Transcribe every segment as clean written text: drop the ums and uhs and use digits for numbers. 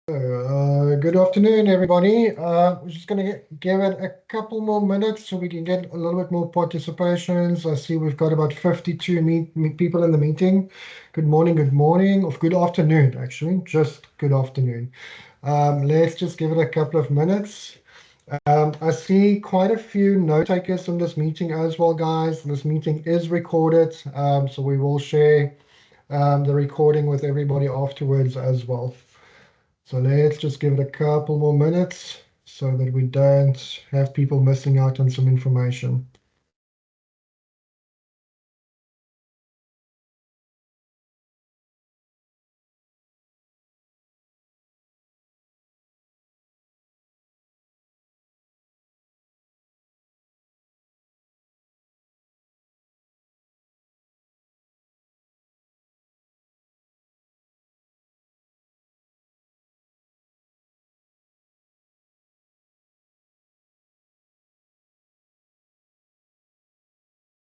Good afternoon, everybody. We're just going to give it a couple more minutes so we can get a little bit more participations. I see we've got about 52 people in the meeting. Good morning, or good afternoon, actually, just good afternoon. Let's just give it a couple of minutes. I see quite a few note takers in this meeting as well, guys. This meeting is recorded, so we will share the recording with everybody afterwards as well. So let's just give it a couple more minutes so that we don't have people missing out on some information.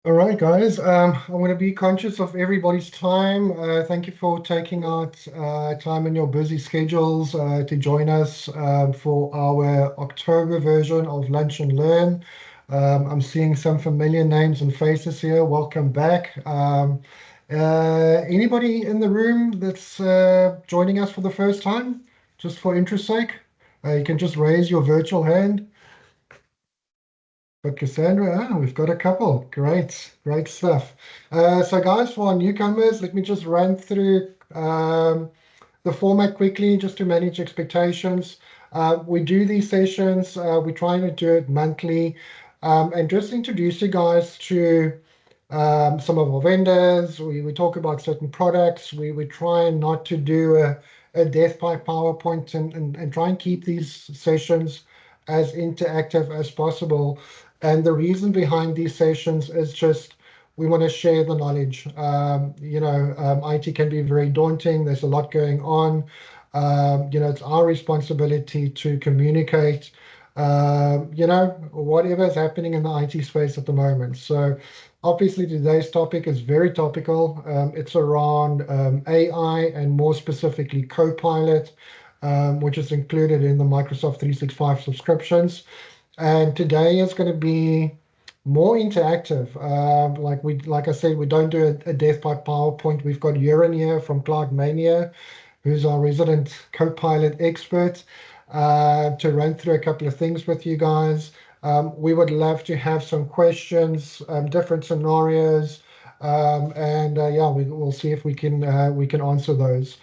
All right, guys, I'm going to be conscious of everybody's time. Thank you for taking out time in your busy schedules to join us for our October version of Lunch and Learn. I'm seeing some familiar names and faces here. Welcome back. Anybody in the room that's joining us for the first time, just for interest's sake? You can just raise your virtual hand. But Cassandra, we've got a couple. Great stuff. So guys, for our newcomers, let me just run through the format quickly just to manage expectations. We do these sessions, we're trying to do it monthly, and just introduce you guys to some of our vendors. We talk about certain products. We try not to do a death by PowerPoint and try and keep these sessions as interactive as possible. And the reason behind these sessions is just we want to share the knowledge. IT can be very daunting. There's a lot going on. It's our responsibility to communicate, whatever is happening in the IT space at the moment. So obviously today's topic is very topical. It's around AI and more specifically Copilot, which is included in the Microsoft 365 subscriptions. And today is going to be more interactive. Like I said, we don't do a death by PowerPoint. We've got Euron here from Cloud Mania, who's our resident Copilot expert, to run through a couple of things with you guys. We would love to have some questions, different scenarios, we'll see if we can answer those.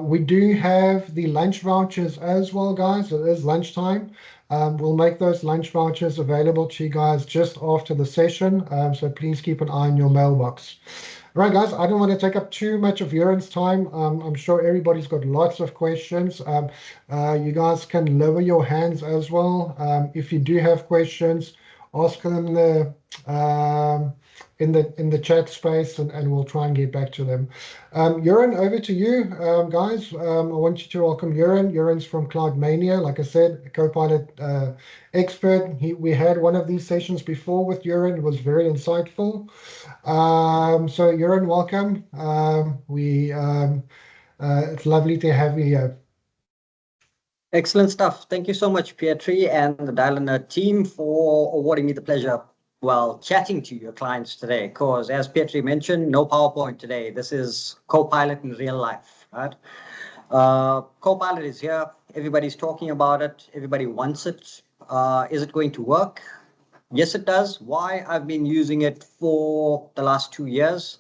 We do have the lunch vouchers as well, guys. It is lunchtime. We'll make those lunch vouchers available to you guys just after the session, so please keep an eye on your mailbox. All right, guys, I don't want to take up too much of Euron's time. I'm sure everybody's got lots of questions. You guys can lower your hands as well. If you do have questions, ask them in the chat space, and we'll try and get back to them. Euron, over to you, guys. I want you to welcome Euron. Euron's from Cloud Mania, like I said, a Copilot expert. We had one of these sessions before with Euron. It was very insightful. So Euron, welcome. It's lovely to have you here. Excellent stuff. Thank you so much, Pietri and the Dial-A-Nerd team for awarding me the pleasure while chatting to your clients today. Because as Pietri mentioned, no PowerPoint today. This is Copilot in real life, right? Copilot is here. Everybody's talking about it. Everybody wants it. Is it going to work? Yes, it does. Why? I've been using it for the last 2 years.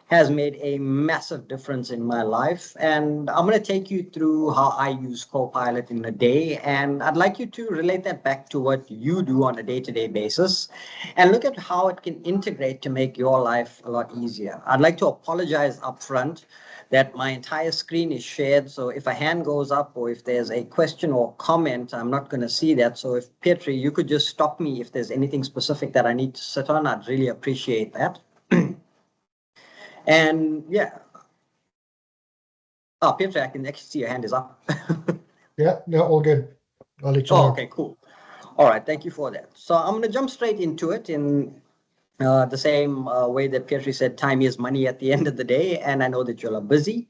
Has made a massive difference in my life. And I'm going to take you through how I use Copilot in a day. And I'd like you to relate that back to what you do on a day-to-day basis and look at how it can integrate to make your life a lot easier. I'd like to apologize upfront that my entire screen is shared. So if a hand goes up or if there's a question or comment, I'm not going to see that. So if Pietri, you could just stop me if there's anything specific that I need to sit on, I'd really appreciate that. And yeah. Oh, Pietri, I can actually see your hand is up. Yeah, no, all good. I'll let you know. Okay, cool. All right, thank you for that. So I'm going to jump straight into it in the same way that Pietri said, time is money at the end of the day, and I know that you're busy.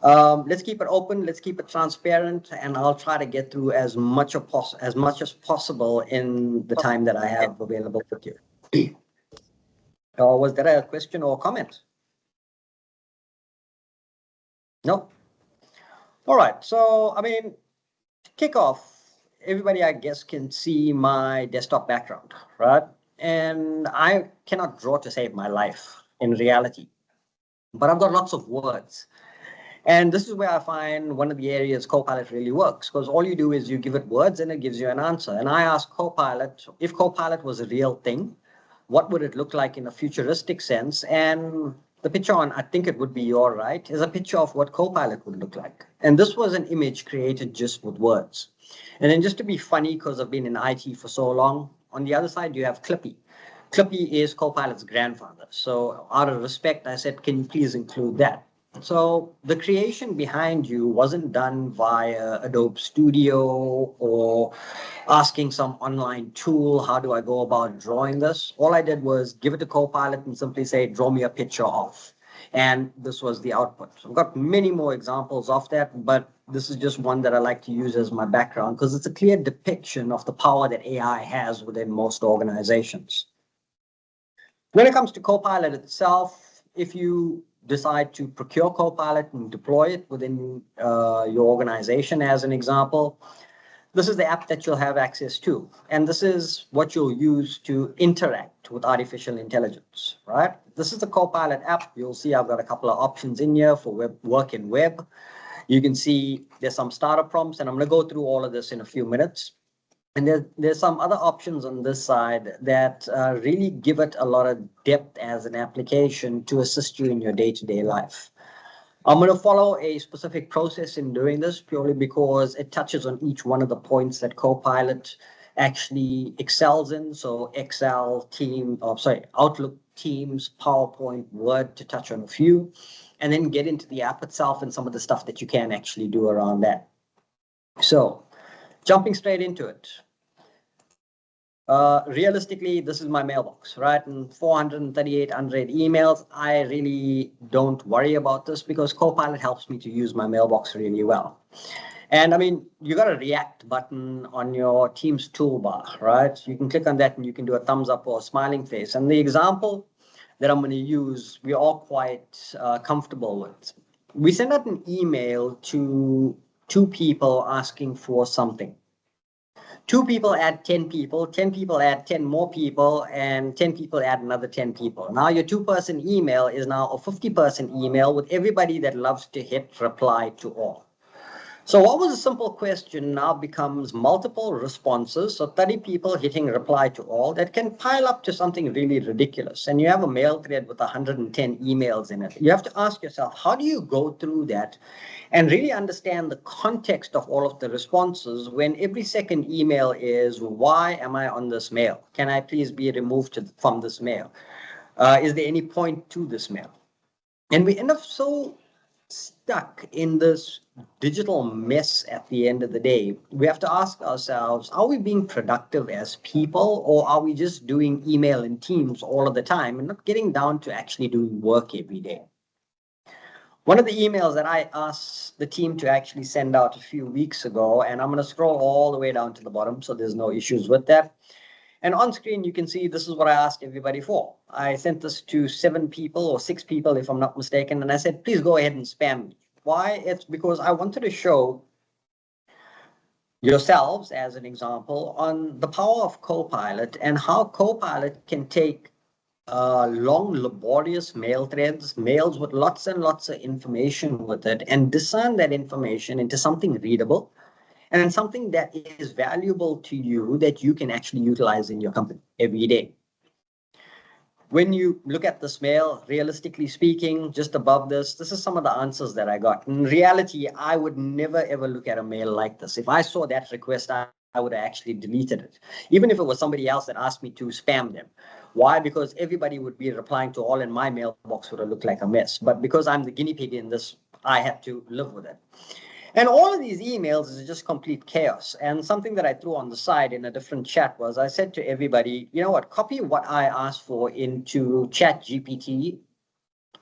Let's keep it open. Let's keep it transparent, and I'll try to get through as much as possible in the time that I have available with you. Was there a question or comment? No. All right. So, I mean, to kick off, everybody, I guess, can see my desktop background, right? And I cannot draw to save my life in reality, but I've got lots of words. And this is where I find one of the areas Copilot really works, because all you do is you give it words and it gives you an answer. And I ask Copilot, if Copilot was a real thing, what would it look like in a futuristic sense? And the picture on, I think it would be your right, is a picture of what Copilot would look like. And this was an image created just with words. And then just to be funny, because I've been in IT for so long, on the other side, you have Clippy. Clippy is Copilot's grandfather. So out of respect, I said, can you please include that? So the creation behind you wasn't done via Adobe Studio or asking some online tool, how do I go about drawing this? All I did was give it to Copilot and simply say, draw me a picture of. And this was the output. So I've got many more examples of that, but this is just one that I like to use as my background because it's a clear depiction of the power that AI has within most organizations. When it comes to Copilot itself, if you decide to procure Copilot and deploy it within your organization, as an example, this is the app that you'll have access to. And this is what you'll use to interact with artificial intelligence, right? This is the Copilot app. You'll see I've got a couple of options in here for work in web. You can see there's some starter prompts, and I'm going to go through all of this in a few minutes. And there's some other options on this side that really give it a lot of depth as an application to assist you in your day-to-day life. I'm going to follow a specific process in doing this purely because it touches on each one of the points that Copilot actually excels in. So Excel, Outlook, Teams, PowerPoint, Word, to touch on a few, and then get into the app itself and some of the stuff that you can actually do around that. So jumping straight into it. Realistically, this is my mailbox, right? And 438 unread emails. I really don't worry about this because Copilot helps me to use my mailbox really well. And I mean, you got a react button on your Teams toolbar, right? You can click on that and you can do a thumbs up or a smiling face. And the example that I'm going to use, we're all quite comfortable with. We send out an email to 2 people asking for something. 2 people add 10 people, 10 people add 10 more people, and 10 people add another 10 people. Now your 2-person email is now a 50-person email with everybody that loves to hit reply to all. So what was a simple question now becomes multiple responses. So 30 people hitting reply to all that can pile up to something really ridiculous. And you have a mail thread with 110 emails in it. You have to ask yourself, how do you go through that and really understand the context of all of the responses when every second email is, why am I on this mail? Can I please be removed from this mail? Is there any point to this mail? And we end up so stuck in this digital mess at the end of the day. We have to ask ourselves, are we being productive as people, or are we just doing email and Teams all of the time and not getting down to actually doing work every day? One of the emails that I asked the team to actually send out a few weeks ago, and I'm going to scroll all the way down to the bottom so there's no issues with that. And on screen, you can see this is what I asked everybody for. I sent this to 7 people or 6 people, if I'm not mistaken. And I said, please go ahead and spam me. Why? It's because I wanted to show yourselves, as an example, on the power of Copilot and how Copilot can take long, laborious mail threads, mails with lots and lots of information with it, and discern that information into something readable and something that is valuable to you that you can actually utilize in your company every day. When you look at this mail, realistically speaking, just above this is some of the answers that I got. In reality, I would never, ever look at a mail like this. If I saw that request, I would have actually deleted it, even if it was somebody else that asked me to spam them. Why? Because everybody would be replying to all, and my mailbox would have looked like a mess. But because I'm the guinea pig in this, I had to live with it. And all of these emails is just complete chaos. And something that I threw on the side in a different chat was I said to everybody, you know what, copy what I asked for into ChatGPT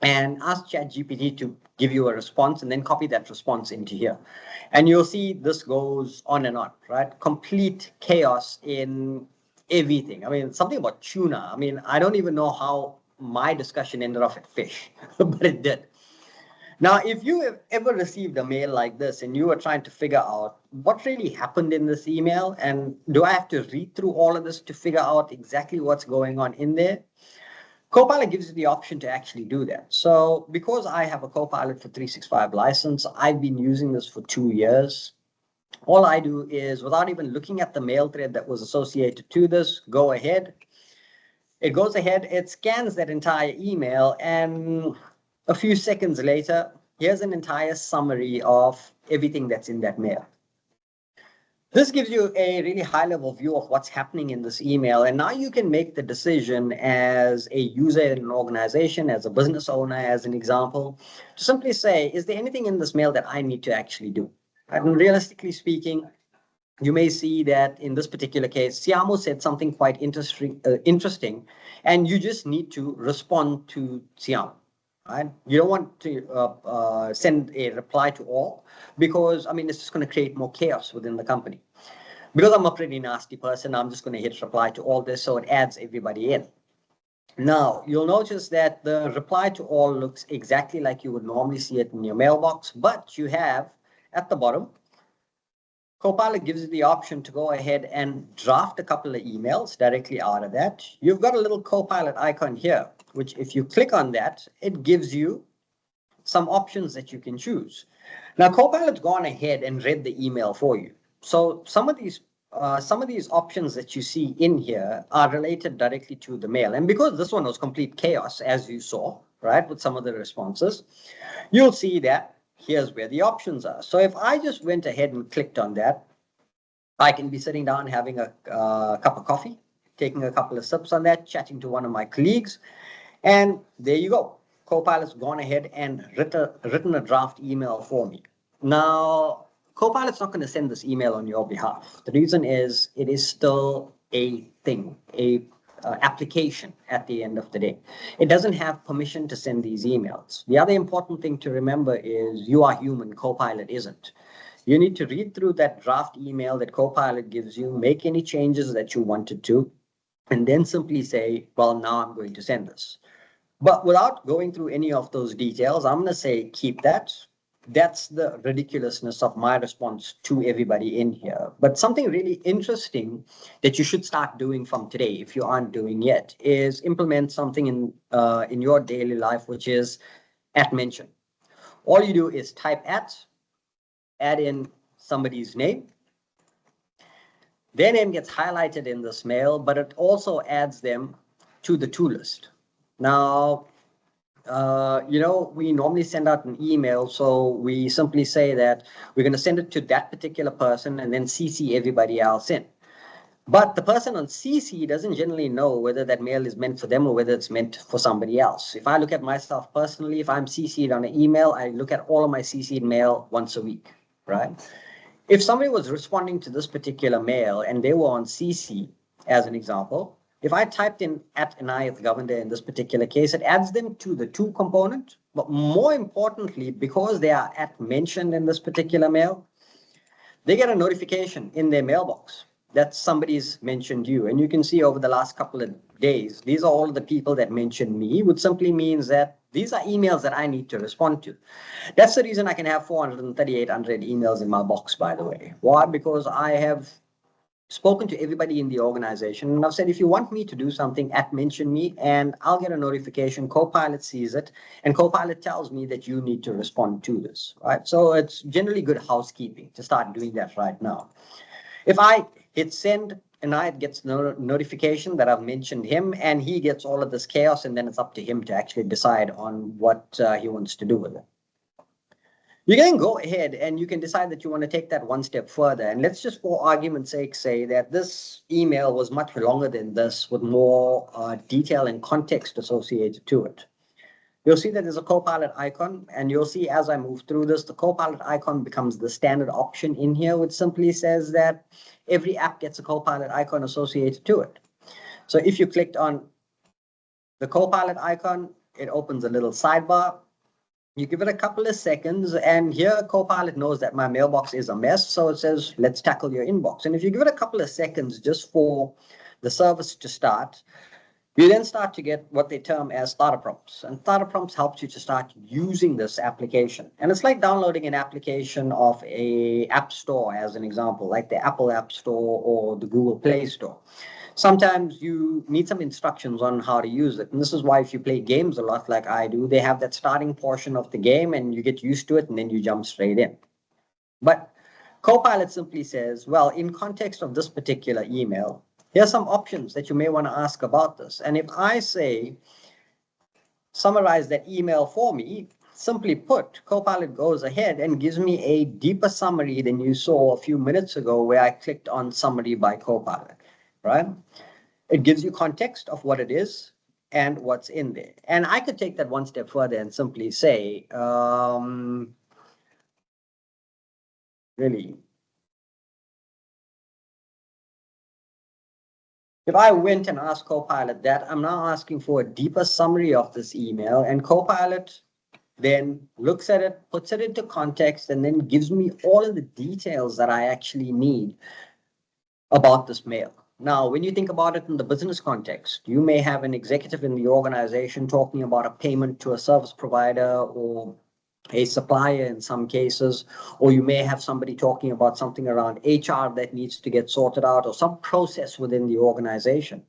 and ask ChatGPT to give you a response and then copy that response into here. And you'll see this goes on and on, right? Complete chaos in everything. I mean, something about tuna. I mean, I don't even know how my discussion ended off at fish, but it did. Now, if you have ever received a mail like this and you are trying to figure out what really happened in this email, and do I have to read through all of this to figure out exactly what's going on in there? Copilot gives you the option to actually do that. So because I have a Copilot for 365 license, I've been using this for 2 years. All I do is, without even looking at the mail thread that was associated to this, go ahead. It goes ahead, it scans that entire email, and a few seconds later, here's an entire summary of everything that's in that mail. This gives you a really high-level view of what's happening in this email, and now you can make the decision as a user in an organization, as a business owner, as an example, to simply say, is there anything in this mail that I need to actually do? And realistically speaking, you may see that in this particular case, Siamo said something quite interesting, and you just need to respond to Siamo. Right? You don't want to send a reply to all, because I mean it's just going to create more chaos within the company. Because I'm a pretty nasty person, I'm just going to hit reply to all this, so it adds everybody in. Now you'll notice that the reply to all looks exactly like you would normally see it in your mailbox, but you have at the bottom, Copilot gives you the option to go ahead and draft a couple of emails directly out of that. You've got a little Copilot icon here, which if you click on that, it gives you some options that you can choose. Now, Copilot's gone ahead and read the email for you. So some of these options that you see in here are related directly to the mail. And because this one was complete chaos, as you saw, right, with some of the responses, you'll see that here's where the options are. So if I just went ahead and clicked on that, I can be sitting down having a cup of coffee, taking a couple of sips on that, chatting to one of my colleagues, and there you go. Copilot's gone ahead and written a draft email for me. Now, Copilot's not going to send this email on your behalf. The reason is it is still a thing, a application at the end of the day. It doesn't have permission to send these emails. The other important thing to remember is you are human, Copilot isn't. You need to read through that draft email that Copilot gives you, make any changes that you wanted to, and then simply say, well, now I'm going to send this. But without going through any of those details, I'm going to say, keep that. That's the ridiculousness of my response to everybody in here. But something really interesting that you should start doing from today, if you aren't doing yet, is implement something in your daily life, which is @mention. All you do is type add in somebody's name. Their name gets highlighted in this mail, but it also adds them to the to list. Now, we normally send out an email, so we simply say that we're going to send it to that particular person and then CC everybody else in. But the person on CC doesn't generally know whether that mail is meant for them or whether it's meant for somebody else. If I look at myself personally, if I'm CC'd on an email, I look at all of my CC'd mail once a week, right? If somebody was responding to this particular mail and they were on CC, as an example, if I typed in @Anayat Govender in this particular case, it adds them to the to component. But more importantly, because they are @mentioned in this particular mail, they get a notification in their mailbox that somebody's mentioned you. And you can see over the last couple of days, these are all the people that mentioned me, which simply means that these are emails that I need to respond to. That's the reason I can have 438 unread emails in my box, by the way. Why? Because I have spoken to everybody in the organization, and I've said, if you want me to do something, @mention me, and I'll get a notification. Copilot sees it, and Copilot tells me that you need to respond to this, right? So it's generally good housekeeping to start doing that right now. If I hit send, Anayat gets notification that I've mentioned him, and he gets all of this chaos, and then it's up to him to actually decide on what he wants to do with it. You can go ahead and you can decide that you want to take that one step further. And let's just, for argument's sake, say that this email was much longer than this, with more detail and context associated to it. You'll see that there's a Copilot icon, and you'll see as I move through this, the Copilot icon becomes the standard option in here, which simply says that every app gets a Copilot icon associated to it. So if you clicked on the Copilot icon, it opens a little sidebar. You give it a couple of seconds, and here Copilot knows that my mailbox is a mess, so it says, let's tackle your inbox. And if you give it a couple of seconds just for the service to start, you then start to get what they term as starter prompts. And starter prompts helps you to start using this application. And it's like downloading an application of a app store, as an example, like the Apple App Store or the Google Play Store. Sometimes you need some instructions on how to use it. And this is why if you play games a lot like I do, they have that starting portion of the game and you get used to it and then you jump straight in. But Copilot simply says, well, in context of this particular email, here's some options that you may want to ask about this. And if I say, summarize that email for me, simply put, Copilot goes ahead and gives me a deeper summary than you saw a few minutes ago where I clicked on summary by Copilot, right? It gives you context of what it is and what's in there. And I could take that one step further and simply say, really, if I went and asked Copilot that, I'm now asking for a deeper summary of this email, and Copilot then looks at it, puts it into context, and then gives me all of the details that I actually need about this mail. Now, when you think about it in the business context, you may have an executive in the organization talking about a payment to a service provider or a supplier in some cases, or you may have somebody talking about something around HR that needs to get sorted out or some process within the organization.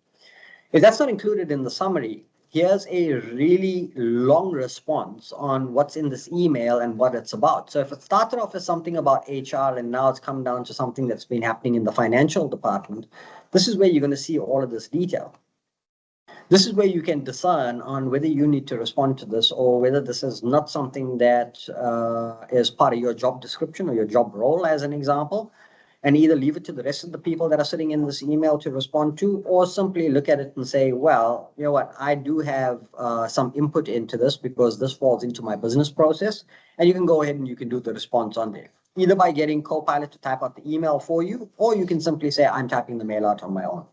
If that's not included in the summary, here's a really long response on what's in this email and what it's about. So if it started off as something about HR and now it's come down to something that's been happening in the financial department, this is where you're going to see all of this detail. This is where you can discern on whether you need to respond to this or whether this is not something that is part of your job description or your job role, as an example, and either leave it to the rest of the people that are sitting in this email to respond to, or simply look at it and say, well, you know what, I do have some input into this because this falls into my business process, and you can go ahead and you can do the response on there, either by getting Copilot to type out the email for you, or you can simply say, I'm typing the mail out on my own.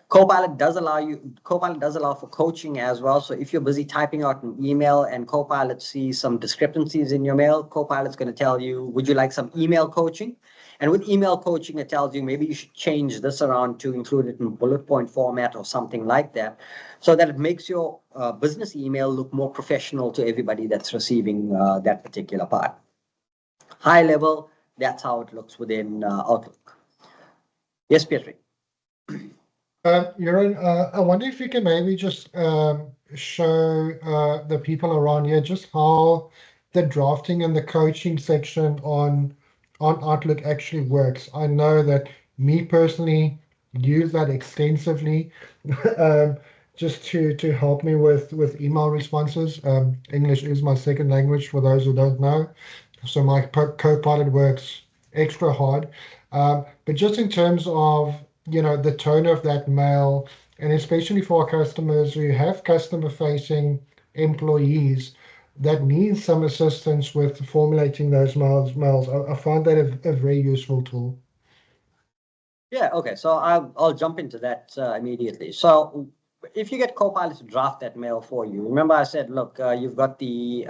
Copilot does allow for coaching as well. So if you're busy typing out an email and Copilot sees some discrepancies in your mail, Copilot's going to tell you, would you like some email coaching? And with email coaching, it tells you maybe you should change this around to include it in bullet point format or something like that, so that it makes your business email look more professional to everybody that's receiving that particular part. High level, that's how it looks within Outlook. Yes, Petri. Jeroen, I wonder if you can maybe just show the people around here just how the drafting and the coaching section on Outlook actually works. I know that me personally use that extensively just to help me with email responses. English is my second language for those who don't know. So my Copilot works extra hard. But just in terms of the tone of that mail, and especially for our customers who have customer-facing employees that need some assistance with formulating those mails, I find that a very useful tool. Yeah, okay, so I'll jump into that immediately. So if you get Copilot to draft that mail for you, remember I said, look, you've got the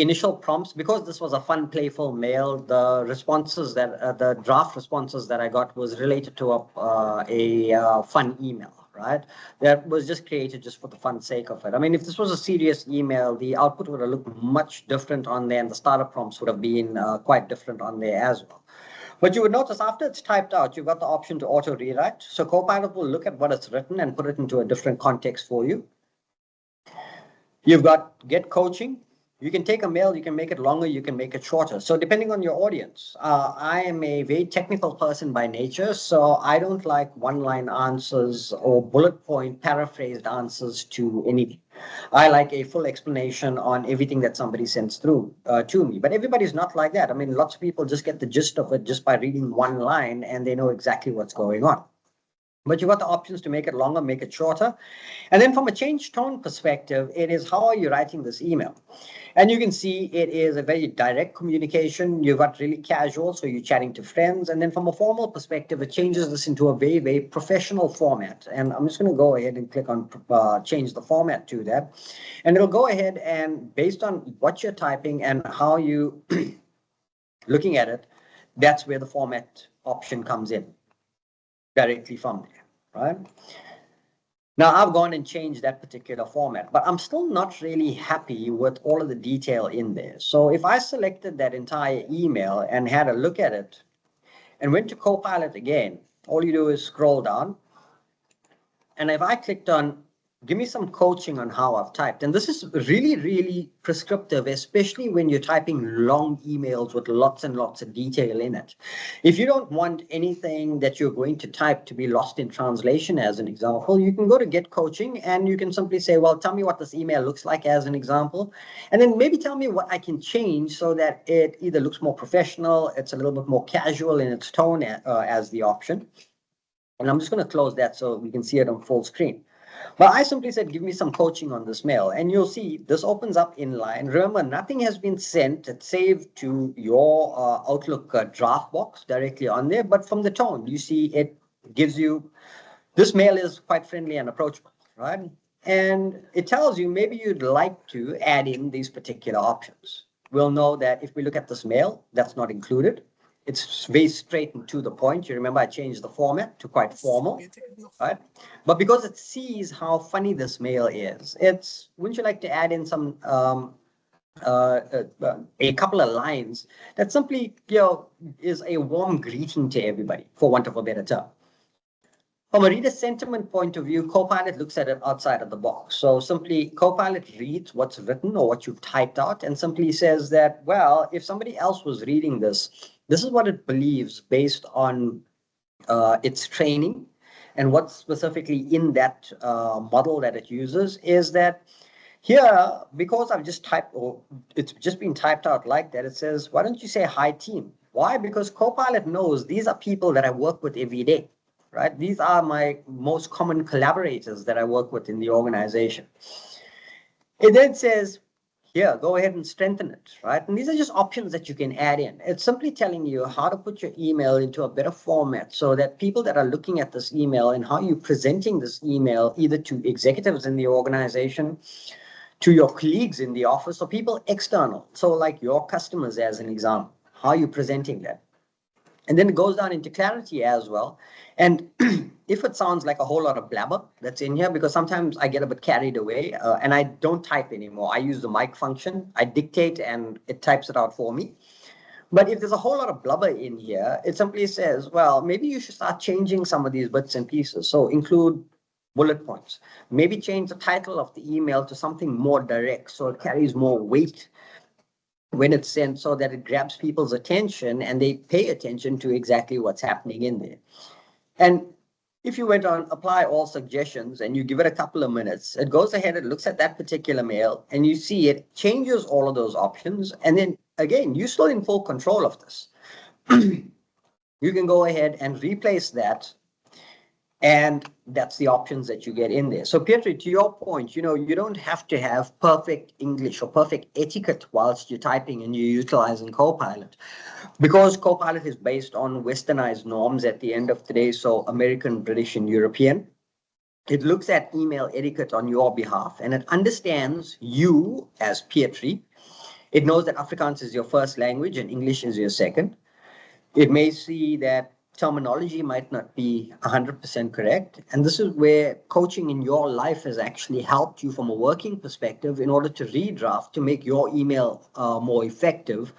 initial prompts. Because this was a fun, playful mail, the responses that the draft responses that I got was related to a fun email, right? That was just created just for the fun sake of it. I mean, if this was a serious email, the output would have looked much different on there, and the starter prompts would have been quite different on there as well. But you would notice after it's typed out, you've got the option to auto rewrite. So Copilot will look at what it's written and put it into a different context for you. You've got get coaching. You can take a mail, you can make it longer, you can make it shorter. So depending on your audience, I am a very technical person by nature, so I don't like one-line answers or bullet point paraphrased answers to anything. I like a full explanation on everything that somebody sends through to me. But everybody's not like that. I mean, lots of people just get the gist of it just by reading one line and they know exactly what's going on. but you've got the options to make it longer, make it shorter. And then from a change tone perspective, it is how are you writing this email? And you can see it is a very direct communication. You've got really casual, so you're chatting to friends. And then from a formal perspective, it changes this into a very, very professional format. And I'm just going to go ahead and click on change the format to that. And it'll go ahead and based on what you're typing and how you looking at it, that's where the format option comes in directly from there, right? Now I've gone and changed that particular format, but I'm still not really happy with all of the detail in there. So if I selected that entire email and had a look at it and went to Copilot again, all you do is scroll down. And if I clicked on give me some coaching on how I've typed. And this is really, really prescriptive, especially when you're typing long emails with lots and lots of detail in it. If you don't want anything that you're going to type to be lost in translation, as an example, you can go to Get Coaching and you can simply say, well, tell me what this email looks like as an example. And then maybe tell me what I can change so that it either looks more professional, it's a little bit more casual in its tone as the option. And I'm just going to close that so we can see it on full screen. But I simply said, give me some coaching on this mail. And you'll see this opens up in line. Remember, nothing has been sent. It's saved to your Outlook draft box directly on there. But from the tone, you see it gives you, this mail is quite friendly and approachable, right? And it tells you maybe you'd like to add in these particular options. We'll know that if we look at this mail, that's not included. It's very straight and to the point. You remember I changed the format to quite formal, right? But because it sees how funny this mail is, it's, wouldn't you like to add in some a couple of lines that simply, is a warm greeting to everybody, for want of a better term. From a reader sentiment point of view, Copilot looks at it outside of the box. So simply Copilot reads what's written or what you've typed out and simply says that, well, if somebody else was reading this, this is what it believes based on its training. And what's specifically in that model that it uses is that here, because I've just typed, or it's just been typed out like that, it says, why don't you say hi team? Why? Because Copilot knows these are people that I work with every day, right? These are my most common collaborators that I work with in the organization. It then says, here, go ahead and strengthen it, right? And these are just options that you can add in. It's simply telling you how to put your email into a better format so that people that are looking at this email and how you're presenting this email either to executives in the organization, to your colleagues in the office, or people external. So like your customers as an example, how you're presenting that. And then it goes down into clarity as well. And if it sounds like a whole lot of blabber that's in here, because sometimes I get a bit carried away and I don't type anymore. I use the mic function. I dictate and it types it out for me. But if there's a whole lot of blubber in here, it simply says, well, maybe you should start changing some of these bits and pieces. So include bullet points. Maybe change the title of the email to something more direct so it carries more weight when it's sent, so that it grabs people's attention and they pay attention to exactly what's happening in there. And if you went on apply all suggestions and you give it a couple of minutes, it goes ahead and looks at that particular mail and you see it changes all of those options. And then again, you're still in full control of this. You can go ahead and replace that. And that's the options that you get in there. So Pietri, to your point, you don't have to have perfect English or perfect etiquette whilst you're typing and you're utilizing Copilot. Because Copilot is based on westernized norms at the end of the day, so American, British, and European. It looks at email etiquette on your behalf and it understands you as Pietri. It knows that Afrikaans is your first language and English is your second. It may see that terminology might not be 100% correct. And this is where coaching in your life has actually helped you from a working perspective in order to redraft, to make your email more effective.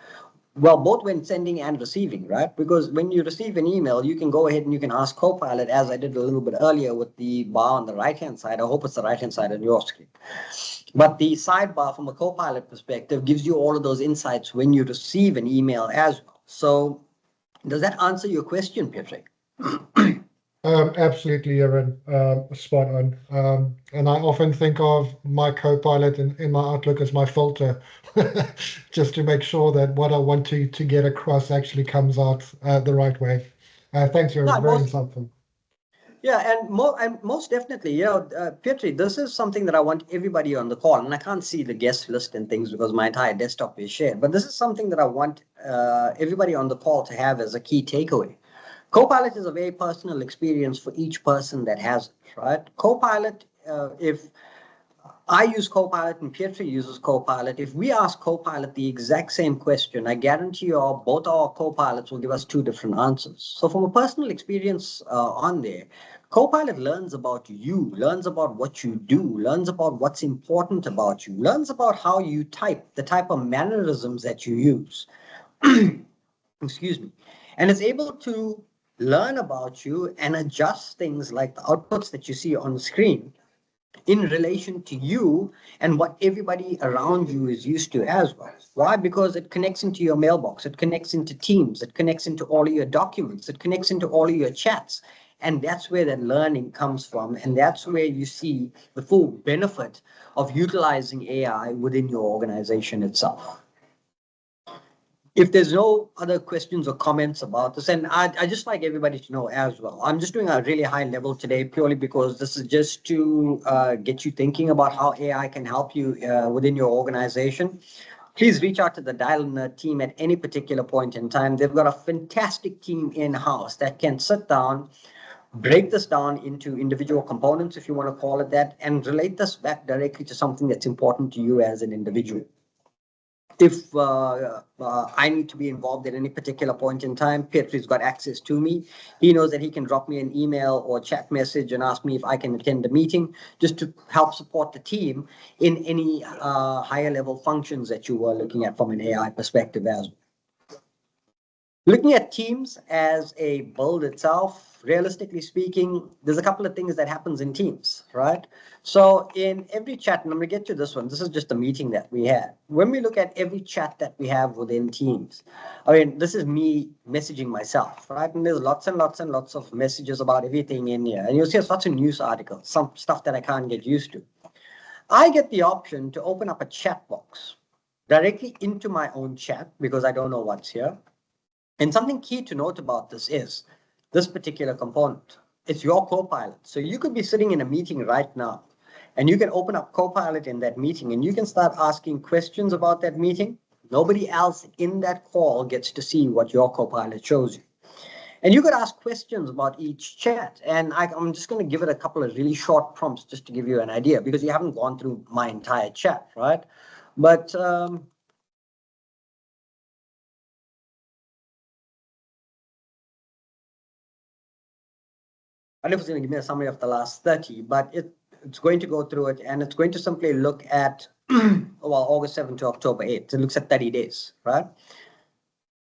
Well, both when sending and receiving, right? Because when you receive an email, you can go ahead and you can ask Copilot, as I did a little bit earlier with the bar on the right-hand side. I hope it's the right-hand side on your screen. But the sidebar from a Copilot perspective gives you all of those insights when you receive an email as well. So does that answer your question, Patrick? Absolutely, Aaron. Spot on. And I often think of my Copilot in my Outlook as my filter, just to make sure that what I want to get across actually comes out the right way. Thanks, Aaron. Very insightful. Yeah, and most definitely, Pietri, this is something that I want everybody on the call, and I can't see the guest list and things because my entire desktop is shared, but this is something that I want everybody on the call to have as a key takeaway. Copilot is a very personal experience for each person that has it, right? Copilot, if I use Copilot and Pietri uses Copilot. If we ask Copilot the exact same question, I guarantee you both our Copilots will give us two different answers. So from a personal experience on there, Copilot learns about you, learns about what you do, learns about what's important about you, learns about how you type, the type of mannerisms that you use. Excuse me. And it's able to learn about you and adjust things like the outputs that you see on the screen in relation to you and what everybody around you is used to as well. Why? Because it connects into your mailbox, it connects into Teams, it connects into all of your documents, it connects into all of your chats. And that's where that learning comes from. And that's where you see the full benefit of utilizing AI within your organization itself. If there's no other questions or comments about this, and I just like everybody to know as well, I'm just doing a really high level today purely because this is just to get you thinking about how AI can help you within your organization. Please reach out to the Dial team at any particular point in time. They've got a fantastic team in-house that can sit down, break this down into individual components, if you want to call it that, and relate this back directly to something that's important to you as an individual. If I need to be involved at any particular point in time, Pietri's got access to me. He knows that he can drop me an email or chat message and ask me if I can attend the meeting, just to help support the team in any higher level functions that you were looking at from an AI perspective as well. Looking at Teams as a build itself, realistically speaking, there's a couple of things that happens in Teams, right? So in every chat, and I'm going to get to this one, this is just a meeting that we had. When we look at every chat that we have within Teams, I mean, this is me messaging myself, right? And there's lots and lots and lots of messages about everything in here. And you'll see lots of news articles, some stuff that I can't get used to. I get the option to open up a chat box directly into my own chat because I don't know what's here. And something key to note about this is this particular component. It's your Copilot. So you could be sitting in a meeting right now and you can open up Copilot in that meeting and you can start asking questions about that meeting. Nobody else in that call gets to see what your Copilot shows you. And you could ask questions about each chat. And I'm just going to give it a couple of really short prompts just to give you an idea because you haven't gone through my entire chat, right? But I don't know if it's going to give me a summary of the last 30, but it's going to go through it and it's going to simply look at, well, August 7th to October 8th. It looks at 30 days, right?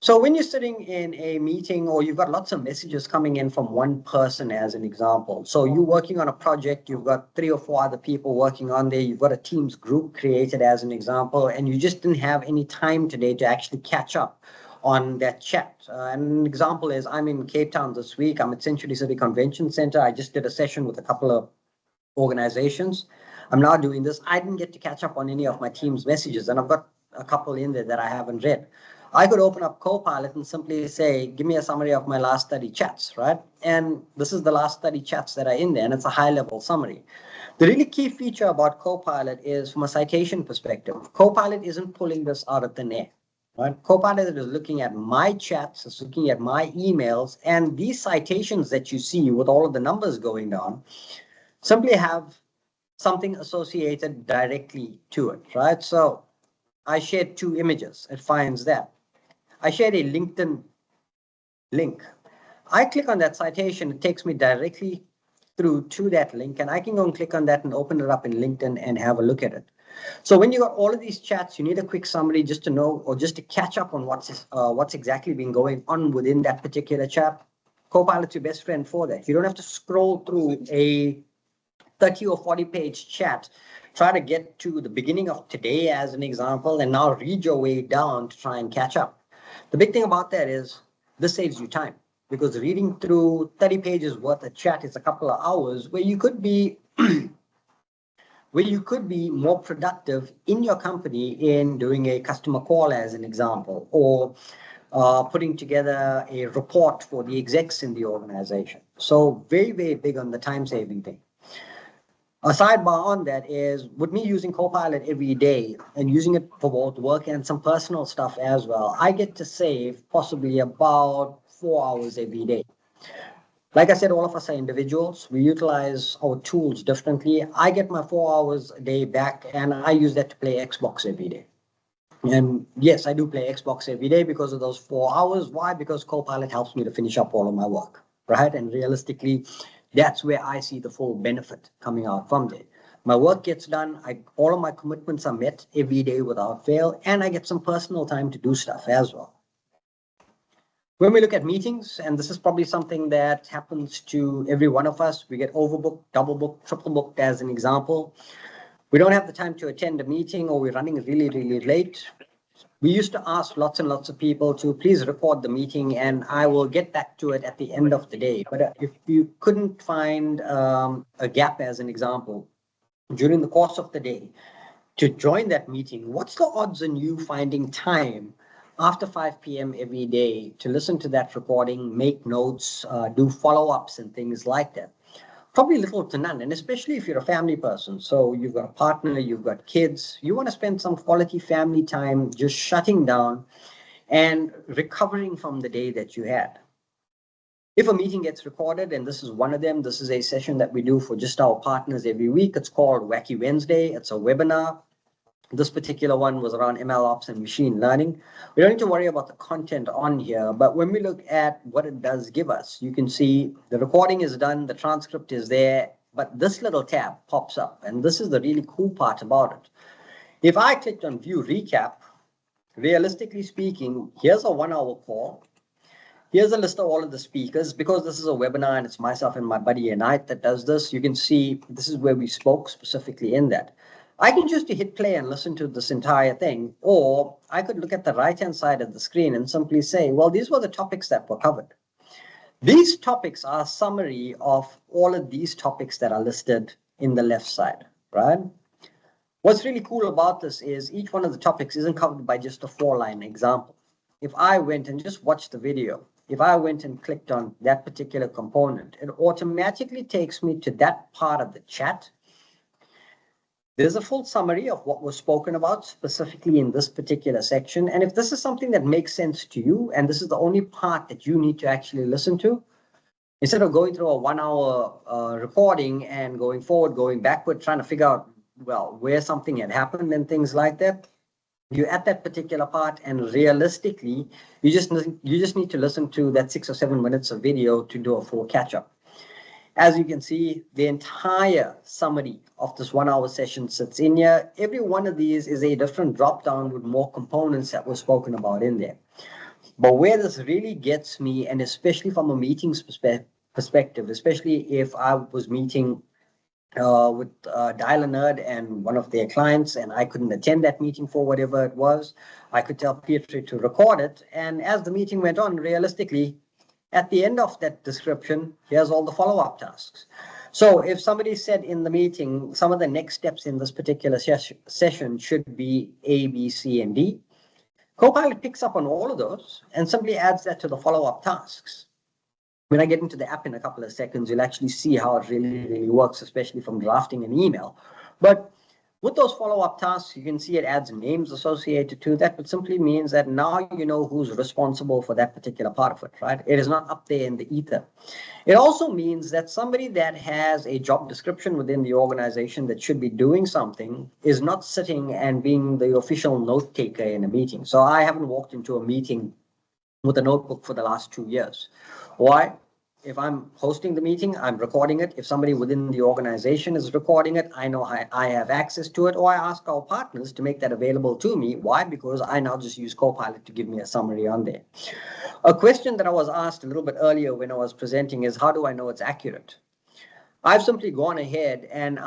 So when you're sitting in a meeting or you've got lots of messages coming in from one person as an example. So you're working on a project, you've got 3 or 4 other people working on there, you've got a Teams group created as an example, and you just didn't have any time today to actually catch up on that chat. An example is I'm in Cape Town this week. I'm at Century City Convention Center. I just did a session with a couple of organizations. I'm now doing this. I didn't get to catch up on any of my team's messages, and I've got a couple in there that I haven't read. I could open up Copilot and simply say, give me a summary of my last 30 chats, right? And this is the last 30 chats that are in there, and it's a high-level summary. The really key feature about Copilot is from a citation perspective. Copilot isn't pulling this out of thin air. Right? Copilot is looking at my chats, it's looking at my emails, and these citations that you see with all of the numbers going down simply have something associated directly to it, right? So I shared 2 images, it finds that. I shared a LinkedIn link. I click on that citation, it takes me directly through to that link, and I can go and click on that and open it up in LinkedIn and have a look at it. So when you got all of these chats, you need a quick summary just to know or just to catch up on what's exactly been going on within that particular chat. Copilot's your best friend for that. You don't have to scroll through a 30 or 40 page chat, try to get to the beginning of today as an example, and now read your way down to try and catch up. The big thing about that is this saves you time because reading through 30 pages worth of chat is a couple of hours where you could be more productive in your company in doing a customer call as an example, or putting together a report for the execs in the organization. So very, very big on the time saving thing. A sidebar on that is, with me using Copilot every day and using it for both work and some personal stuff as well, I get to save possibly about 4 hours every day. Like I said, all of us are individuals. We utilize our tools differently. I get my 4 hours a day back, and I use that to play Xbox every day. And yes, I do play Xbox every day because of those 4 hours. Why? Because Copilot helps me to finish up all of my work, right? And realistically, that's where I see the full benefit coming out from there. My work gets done. All of my commitments are met every day without fail, and I get some personal time to do stuff as well. When we look at meetings, and this is probably something that happens to every one of us, we get overbooked, double booked, triple booked as an example. We don't have the time to attend a meeting, or we're running really, really late. We used to ask lots and lots of people to please record the meeting, and I will get back to it at the end of the day. But if you couldn't find a gap, as an example, during the course of the day to join that meeting, what's the odds on you finding time after 5 p.m. every day to listen to that recording, make notes, do follow-ups and things like that? Probably little to none, and especially if you're a family person. So you've got a partner, you've got kids, you want to spend some quality family time just shutting down and recovering from the day that you had. If a meeting gets recorded, and this is one of them, this is a session that we do for just our partners every week. It's called Wacky Wednesday. It's a webinar. This particular one was around ML ops and machine learning. We don't need to worry about the content on here, but when we look at what it does give us, you can see the recording is done, the transcript is there, but this little tab pops up, and this is the really cool part about it. If I clicked on view recap, realistically speaking, here's a 1 hour call. Here's a list of all of the speakers. Because this is a webinar and it's myself and my buddy Anite that does this, you can see this is where we spoke specifically in that. I can choose to hit play and listen to this entire thing, or I could look at the right-hand side of the screen and simply say, well, these were the topics that were covered. These topics are a summary of all of these topics that are listed in the left side, right? What's really cool about this is each one of the topics isn't covered by just a 4-line example. If I went and just watched the video, if I went and clicked on that particular component, it automatically takes me to that part of the chat. There's a full summary of what was spoken about specifically in this particular section. And if this is something that makes sense to you, and this is the only part that you need to actually listen to, instead of going through a 1 hour recording and going forward, going backward, trying to figure out, well, where something had happened and things like that, you're at that particular part, and realistically, you just need to listen to that 6 or 7 minutes of video to do a full catch-up. As you can see, the entire summary of this 1 hour session sits in here. Every one of these is a different drop down with more components that were spoken about in there. But where this really gets me, and especially from a meetings perspective, especially if I was meeting with Dial a Nerd and one of their clients, and I couldn't attend that meeting for whatever it was, I could tell Pietri to record it. And as the meeting went on, realistically, at the end of that description, here's all the follow-up tasks. So if somebody said in the meeting, some of the next steps in this particular session should be A, B, C, and D, Copilot picks up on all of those and simply adds that to the follow-up tasks. When I get into the app in a couple of seconds, you'll actually see how it really, really works, especially from drafting an email. But with those follow-up tasks, you can see it adds names associated to that, but simply means that now you know who's responsible for that particular part of it, right? It is not up there in the ether. It also means that somebody that has a job description within the organization that should be doing something is not sitting and being the official note taker in a meeting. So I haven't walked into a meeting with a notebook for the last 2 years. Why? If I'm hosting the meeting, I'm recording it. If somebody within the organization is recording it, I know I have access to it, or I ask our partners to make that available to me. Why? Because I now just use Copilot to give me a summary on there. A question that I was asked a little bit earlier when I was presenting is, how do I know it's accurate? I've simply gone ahead and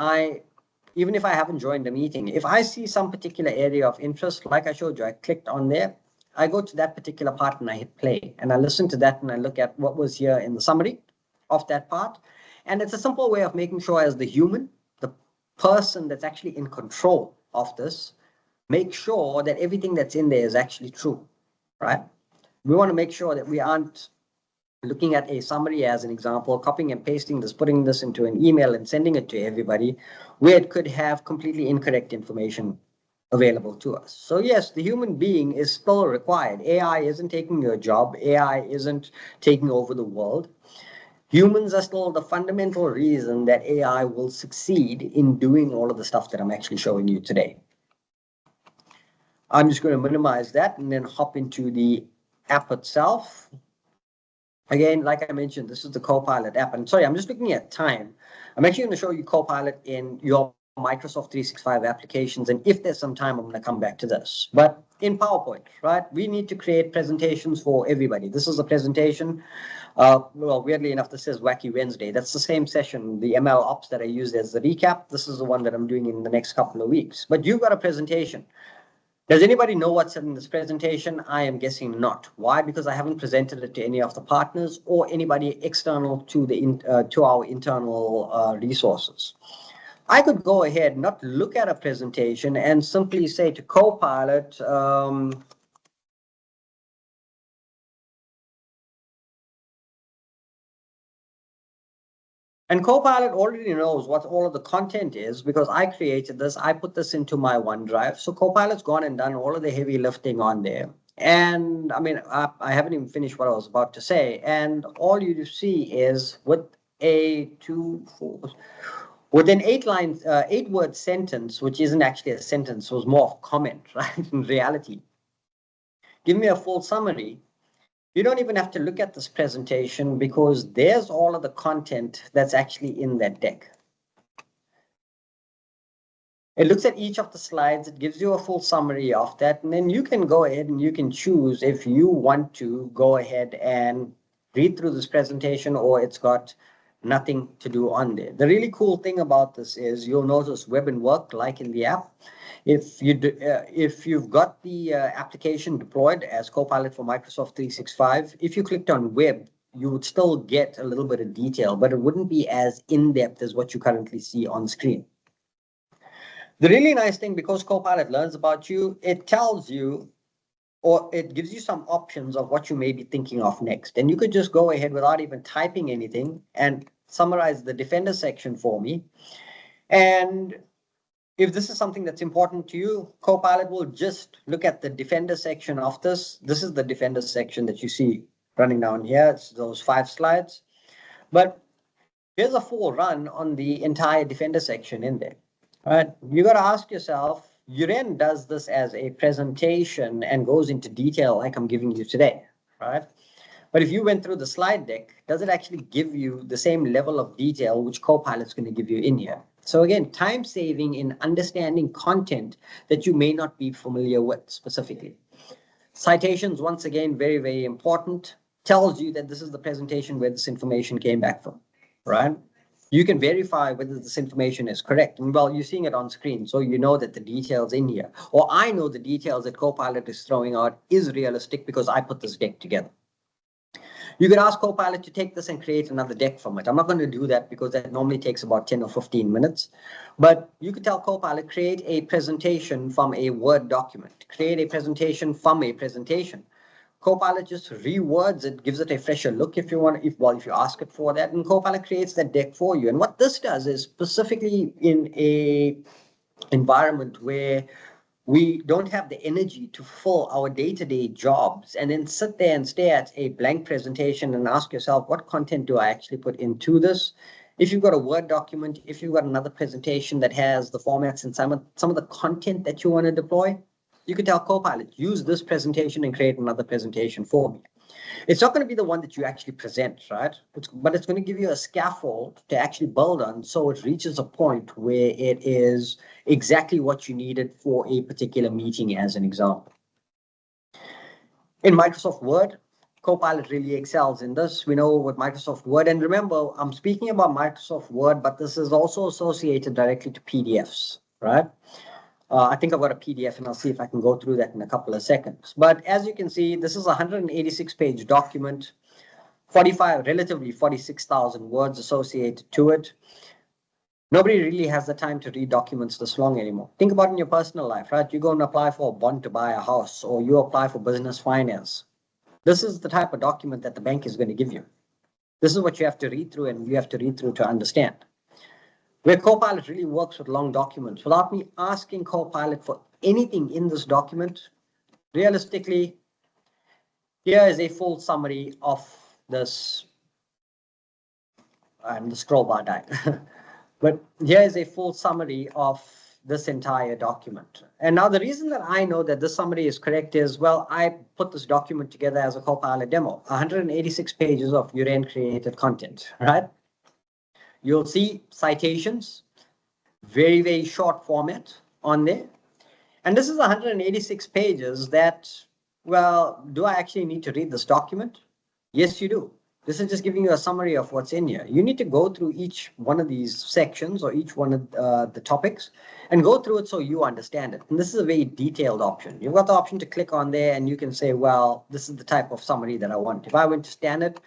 even if I haven't joined the meeting, if I see some particular area of interest, like I showed you, I clicked on there, I go to that particular part and I hit play, and I listen to that and I look at what was here in the summary of that part. And it's a simple way of making sure, as the human, the person that's actually in control of this, make sure that everything that's in there is actually true, right? We want to make sure that we aren't looking at a summary as an example, copying and pasting this, putting this into an email and sending it to everybody, where it could have completely incorrect information available to us. So yes, the human being is still required. AI isn't taking your job. AI isn't taking over the world. Humans are still the fundamental reason that AI will succeed in doing all of the stuff that I'm actually showing you today. I'm just going to minimize that and then hop into the app itself. Again, like I mentioned, this is the Copilot app. And sorry, I'm just looking at time. I'm actually going to show you Copilot in your Microsoft 365 applications. And if there's some time, I'm going to come back to this. But in PowerPoint, right, we need to create presentations for everybody. This is a presentation. Well, weirdly enough, this says Wacky Wednesday. That's the same session, the ML Ops that I used as the recap. This is the one that I'm doing in the next couple of weeks. But you've got a presentation. Does anybody know what's in this presentation? I am guessing not. Why? Because I haven't presented it to any of the partners or anybody external to the to our internal resources. I could go ahead, not look at a presentation and simply say to Copilot, and Copilot already knows what all of the content is because I created this. I put this into my OneDrive. So Copilot's gone and done all of the heavy lifting on there. And I mean, I haven't even finished what I was about to say. And all you see is with with an 8-word sentence, which isn't actually a sentence, was more of a comment, right? In reality, give me a full summary. You don't even have to look at this presentation because there's all of the content that's actually in that deck. It looks at each of the slides, it gives you a full summary of that, and then you can go ahead and you can choose if you want to go ahead and read through this presentation or it's got nothing to do on there. The really cool thing about this is you'll notice web and work like in the app. If you've got the application deployed as Copilot for Microsoft 365, if you clicked on web, you would still get a little bit of detail, but it wouldn't be as in-depth as what you currently see on screen. The really nice thing, because Copilot learns about you, it tells you or it gives you some options of what you may be thinking of next. And you could just go ahead without even typing anything and summarize the Defender section for me. And if this is something that's important to you, Copilot will just look at the Defender section of this. This is the Defender section that you see running down here. It's those 5 slides. But here's a full run on the entire Defender section in there. All right, you got to ask yourself, Uren does this as a presentation and goes into detail like I'm giving you today, right? But if you went through the slide deck, does it actually give you the same level of detail which Copilot's going to give you in here? So again, time saving in understanding content that you may not be familiar with specifically. Citations, once again, very, very important. Tells you that this is the presentation where this information came back from, right? You can verify whether this information is correct. And well, you're seeing it on screen, so you know that the details in here, or I know the details that Copilot is throwing out is realistic because I put this deck together. You could ask Copilot to take this and create another deck from it. I'm not going to do that because that normally takes about 10 or 15 minutes. But you could tell Copilot, create a presentation from a Word document, create a presentation from a presentation. Copilot just rewords it, gives it a fresher look if you want, if you ask it for that, and Copilot creates that deck for you. And what this does is specifically in a environment where we don't have the energy to fill our day-to-day jobs and then sit there and stare at a blank presentation and ask yourself, what content do I actually put into this? If you've got a Word document, if you've got another presentation that has the formats and some of the content that you want to deploy, you can tell Copilot, use this presentation and create another presentation for me. It's not going to be the one that you actually present, right? But it's going to give you a scaffold to actually build on so it reaches a point where it is exactly what you needed for a particular meeting, as an example. In Microsoft Word, Copilot really excels in this. We know with Microsoft Word, and remember, I'm speaking about Microsoft Word, but this is also associated directly to PDFs, right? I think I've got a PDF and I'll see if I can go through that in a couple of seconds. But as you can see, this is a 186-page document, relatively 46,000 words associated to it. Nobody really has the time to read documents this long anymore. Think about it in your personal life, right? You go and apply for a bond to buy a house, or you apply for business finance. This is the type of document that the bank is going to give you. This is what you have to read through, and you have to read through to understand. Where Copilot really works with long documents, without me asking Copilot for anything in this document, realistically, here is a full summary of this. And the scroll bar died. But here is a full summary of this entire document. And now the reason that I know that this summary is correct is, well, I put this document together as a Copilot demo, 186 pages of Uren created content, right? You'll see citations, very, very short format on there. And this is 186 pages that, well, do I actually need to read this document? Yes, you do. This is just giving you a summary of what's in here. You need to go through each one of these sections or each one of the topics and go through it so you understand it. And this is a very detailed option. You've got the option to click on there and you can say, well, this is the type of summary that I want. If I went to standard,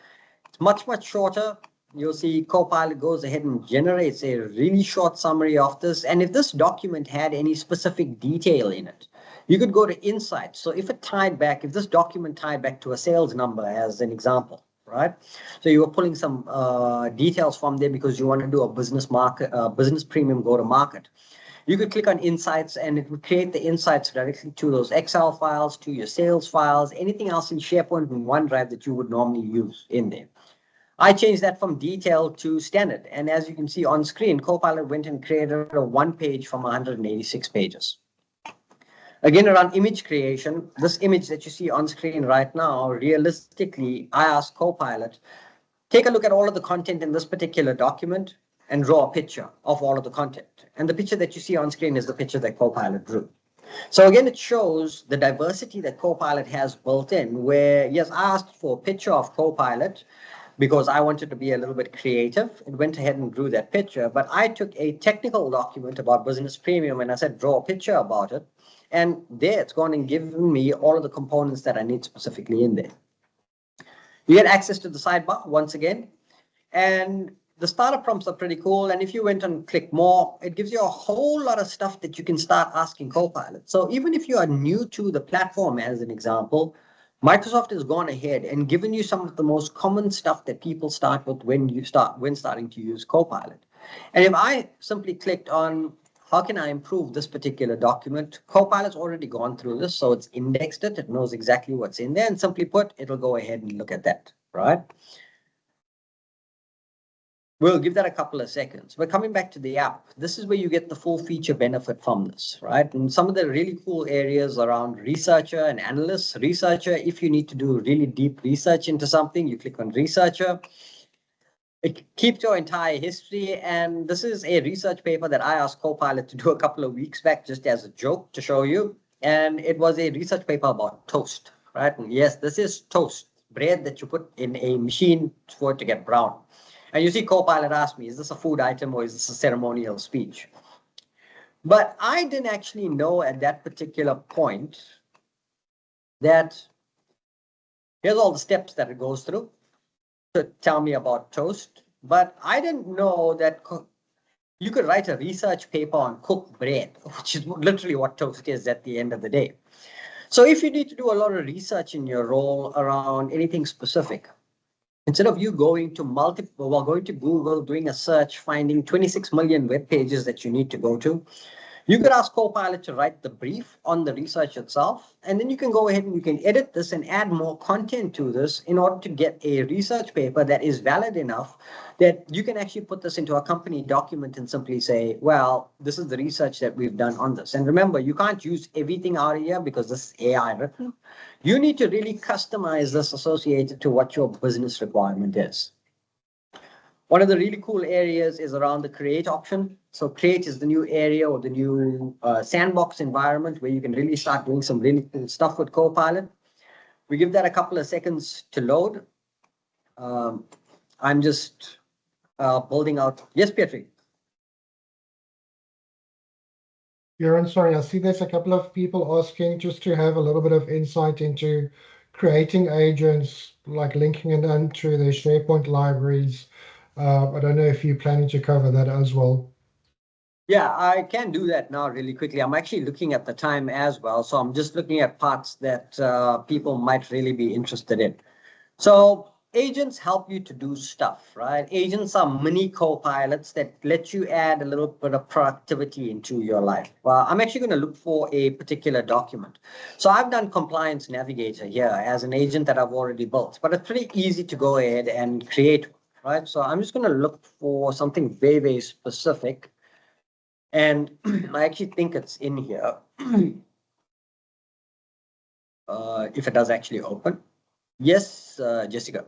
it's much, much shorter. You'll see Copilot goes ahead and generates a really short summary of this. And if this document had any specific detail in it, you could go to insights. So if it tied back, if this document tied back to a sales number as an example, right? So you were pulling some details from there because you want to do a business market, business premium go to market. You could click on insights and it would create the insights directly to those Excel files, to your sales files, anything else in SharePoint and OneDrive that you would normally use in there. I changed that from detailed to standard. And as you can see on screen, Copilot went and created a one page from 186 pages. Again, around image creation, this image that you see on screen right now, realistically, I asked Copilot, take a look at all of the content in this particular document and draw a picture of all of the content. And the picture that you see on screen is the picture that Copilot drew. So again, it shows the diversity that Copilot has built in, where, yes, I asked for a picture of Copilot because I wanted to be a little bit creative. It went ahead and drew that picture, but I took a technical document about business premium and I said, draw a picture about it. And there it's gone and given me all of the components that I need specifically in there. You get access to the sidebar once again. And the starter prompts are pretty cool. And if you went and click more, it gives you a whole lot of stuff that you can start asking Copilot. So even if you are new to the platform, as an example, Microsoft has gone ahead and given you some of the most common stuff that people start with when starting to use Copilot. And if I simply clicked on how can I improve this particular document, Copilot's already gone through this, so it's indexed it. It knows exactly what's in there, and simply put, it'll go ahead and look at that, right? We'll give that a couple of seconds. But coming back to the app, this is where you get the full feature benefit from this, right? And some of the really cool areas around researcher and analyst. Researcher, if you need to do really deep research into something, you click on researcher. It keeps your entire history. And this is a research paper that I asked Copilot to do a couple of weeks back, just as a joke to show you. And it was a research paper about toast, right? And yes, this is toast, bread that you put in a machine for it to get brown. And you see Copilot ask me, is this a food item or is this a ceremonial speech? But I didn't actually know at that particular point that here's all the steps that it goes through to tell me about toast. But I didn't know that you could write a research paper on cooked bread, which is literally what toast is at the end of the day. So if you need to do a lot of research in your role around anything specific, instead of you going to Google, doing a search, finding 26 million web pages that you need to go to, you could ask Copilot to write the brief on the research itself, and then you can go ahead and you can edit this and add more content to this in order to get a research paper that is valid enough that you can actually put this into a company document and simply say, well, this is the research that we've done on this. And remember, you can't use everything out of here because this is AI written. You need to really customize this associated to what your business requirement is. One of the really cool areas is around the create option. So create is the new area or the new sandbox environment where you can really start doing some really cool stuff with Copilot. We give that a couple of seconds to load. I'm just building out. Yes, Pietri. Uren, sorry, I see there's a couple of people asking just to have a little bit of insight into creating agents, like linking it into their SharePoint libraries. I don't know if you're planning to cover that as well. Yeah, I can do that now really quickly. I'm actually looking at the time as well. So I'm just looking at parts that people might really be interested in. So agents help you to do stuff, right? Agents are mini co-pilots that let you add a little bit of productivity into your life. Well, I'm actually going to look for a particular document. So I've done Compliance Navigator here as an agent that I've already built, but it's pretty easy to go ahead and create, right? So I'm just going to look for something very, very specific. And I actually think it's in here. If it does actually open. Yes, Jessica.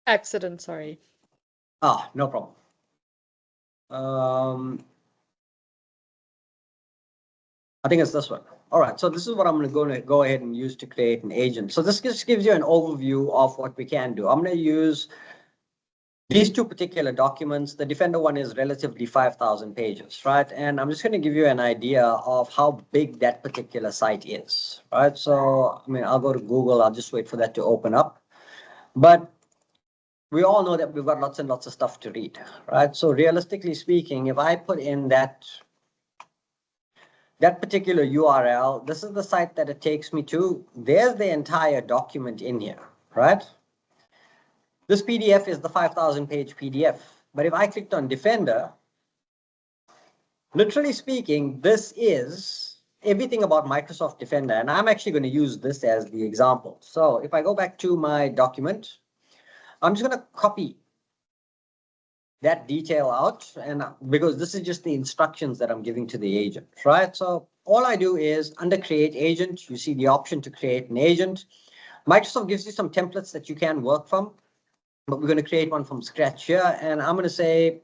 Accident, sorry. Ah, no problem. I think it's this one. All right, so this is what I'm going to go ahead and use to create an agent. So this just gives you an overview of what we can do. I'm going to use these two particular documents. The Defender one is relatively 5,000 pages, right? And I'm just going to give you an idea of how big that particular site is, right? So, I mean, I'll go to Google. I'll just wait for that to open up. But we all know that we've got lots and lots of stuff to read, right? So realistically speaking, if I put in that particular URL, this is the site that it takes me to. There's the entire document in here, right? This PDF is the 5,000 page PDF. But if I clicked on Defender, literally speaking, this is everything about Microsoft Defender. And I'm actually going to use this as the example. So if I go back to my document, I'm just going to copy that detail out, and because this is just the instructions that I'm giving to the agent, right? So all I do is under create agent, you see the option to create an agent. Microsoft gives you some templates that you can work from, but we're going to create one from scratch here. And I'm going to say,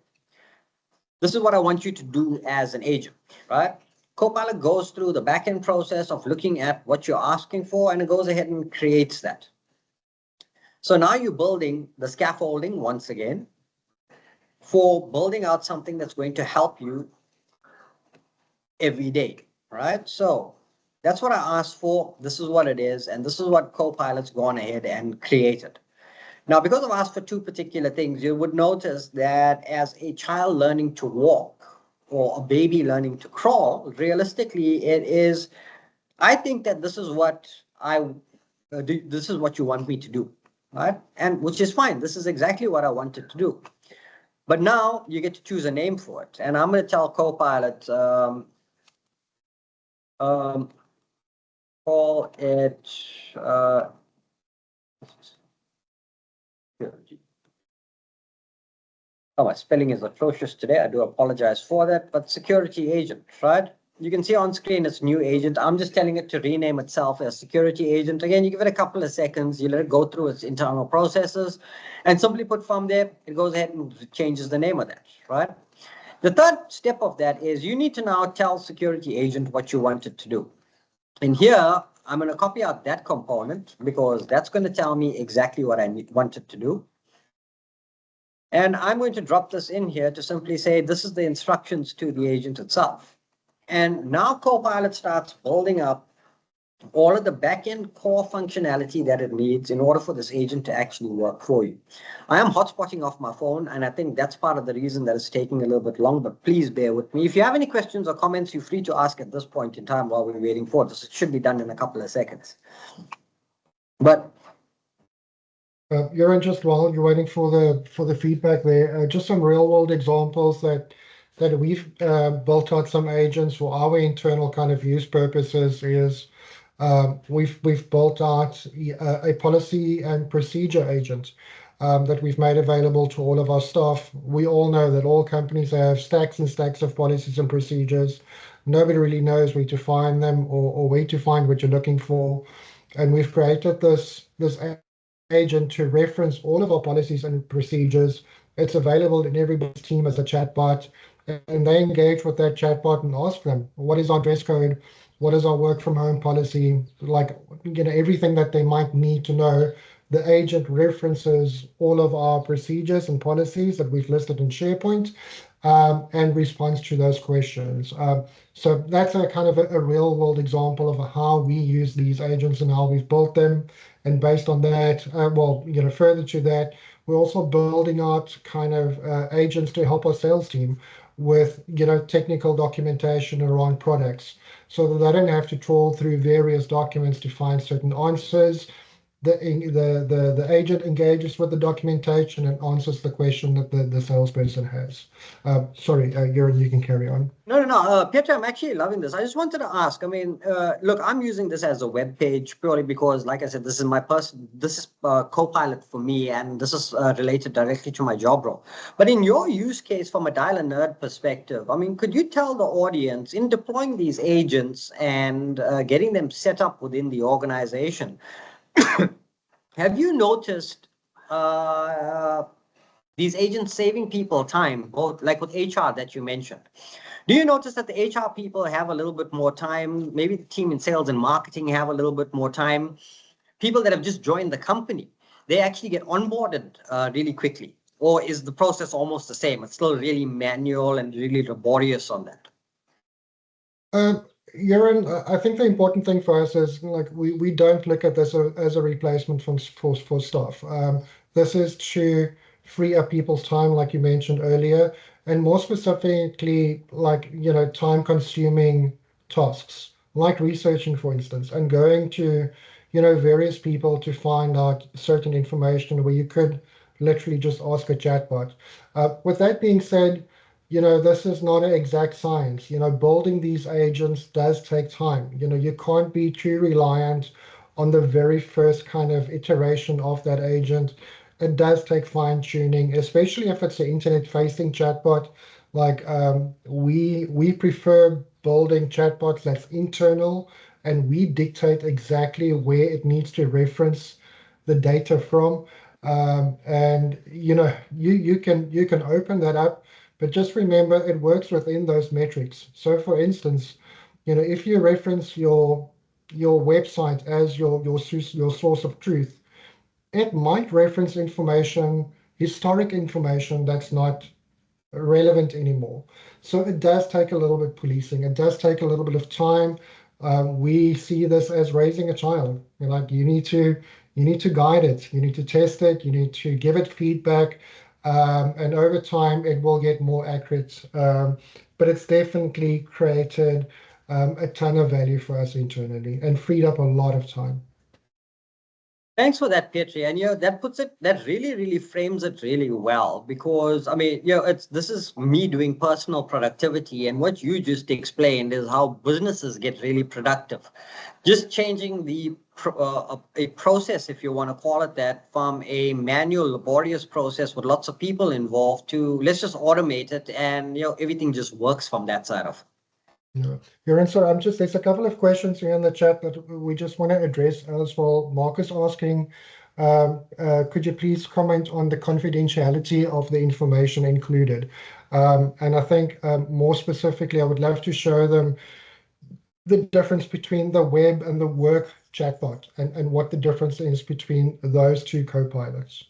this is what I want you to do as an agent, right? Copilot goes through the backend process of looking at what you're asking for, and it goes ahead and creates that. So now you're building the scaffolding once again for building out something that's going to help you every day, right? So that's what I asked for. This is what it is. And this is what Copilot's gone ahead and created. Now, because I've asked for two particular things, you would notice that as a child learning to walk or a baby learning to crawl, realistically, it is, I think that this is what this is what you want me to do, right? And which is fine. This is exactly what I wanted to do. But now you get to choose a name for it. And I'm going to tell Copilot, call it, oh, my spelling is atrocious today. I do apologize for that, but security agent, right? You can see on screen it's new agent. I'm just telling it to rename itself as security agent. Again, you give it a couple of seconds, you let it go through its internal processes, and simply put from there, it goes ahead and changes the name of that, right? The third step of that is you need to now tell security agent what you want it to do. And here, I'm going to copy out that component because that's going to tell me exactly what I want it to do. And I'm going to drop this in here to simply say, this is the instructions to the agent itself. And now Copilot starts building up all of the backend core functionality that it needs in order for this agent to actually work for you. I am hotspotting off my phone, and I think that's part of the reason that it's taking a little bit long, but please bear with me. If you have any questions or comments, you're free to ask at this point in time while we're waiting for this. It should be done in a couple of seconds. But you're in just while you're waiting for the feedback there, just some real world examples that we've built out some agents for our internal kind of use purposes is we've built out a policy and procedure agent that we've made available to all of our staff. We all know that all companies have stacks and stacks of policies and procedures. Nobody really knows where to find them or where to find what you're looking for. And we've created this agent to reference all of our policies and procedures. It's available in everybody's team as a chatbot, and they engage with that chatbot and ask them, what is our dress code? What is our work from home policy? Like, everything that they might need to know. The agent references all of our procedures and policies that we've listed in SharePoint and responds to those questions. So that's a kind of a real world example of how we use these agents and how we've built them. And based on that, further to that, we're also building out kind of agents to help our sales team with, technical documentation around products, so that they don't have to trawl through various documents to find certain answers. The agent engages with the documentation and answers the question that the salesperson has. Sorry, Göran, you can carry on. No. Peter, I'm actually loving this. I just wanted to ask. I mean, look, I'm using this as a web page purely because, like I said, this is Copilot for me, and this is related directly to my job role. But in your use case, from a dial a nerd perspective, I mean, could you tell the audience in deploying these agents and getting them set up within the organization? Have you noticed these agents saving people time, both like with HR that you mentioned? Do you notice that the HR people have a little bit more time? Maybe the team in sales and marketing have a little bit more time. People that have just joined the company, they actually get onboarded really quickly. Or is the process almost the same? It's still really manual and really laborious on that. Göran, I think the important thing for us is like we don't look at this as a replacement for staff. This is to free up people's time, like you mentioned earlier, and more specifically, like time-consuming tasks, like researching, for instance, and going to various people to find out certain information where you could literally just ask a chatbot. With that being said, this is not an exact science. Building these agents does take time. You can't be too reliant on the very first kind of iteration of that agent. It does take fine tuning, especially if it's an internet-facing chatbot. Like we prefer building chatbots that's internal, and we dictate exactly where it needs to reference the data from. And you can open that up. But just remember, it works within those metrics. So, for instance, if you reference your website as your source of truth, it might reference historic information that's not relevant anymore. So it does take a little bit policing. It does take a little bit of time. We see this as raising a child. Like you need to guide it. You need to test it. You need to give it feedback. And over time, it will get more accurate. But it's definitely created a ton of value for us internally and freed up a lot of time. Thanks for that, Petri. And that really frames it really well, because I mean, this is me doing personal productivity, and what you just explained is how businesses get really productive. Just changing a process, if you want to call it that, from a manual, laborious process with lots of people involved to let's just automate it, and everything just works from that side of it. Yeah, your answer. There's a couple of questions here in the chat that we just want to address as well. Marcus asking, could you please comment on the confidentiality of the information included? And I think more specifically, I would love to show them the difference between the web and the work chatbot and what the difference is between those two copilots.